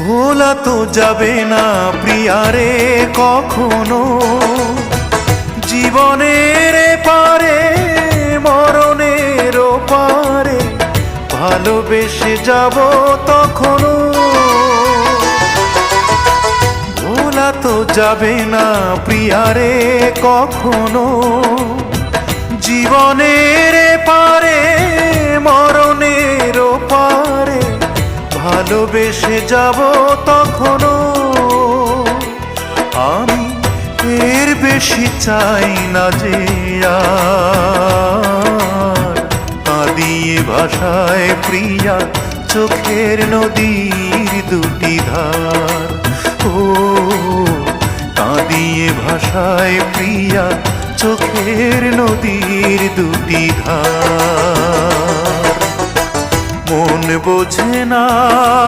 ভোলা তো যাবে না প্রিয়ারে কখনো, জীবনের পারে মরণের পারে ভালোবেসে যাব তখনো। ভোলা তো যাবে না প্রিয়ারে কখনো, জীবনের পারে মরণের পারে ভালোবেসে যাব তখনো। আমি এর বেশি চাই না যে আর কাঁদিয়ে ভাষায় প্রিয়া চোখের নদীর দুটি ধার। ও কাঁদিয়ে ভাষায় প্রিয়া চোখের নদীর দুটি ধার। মন বোঝে না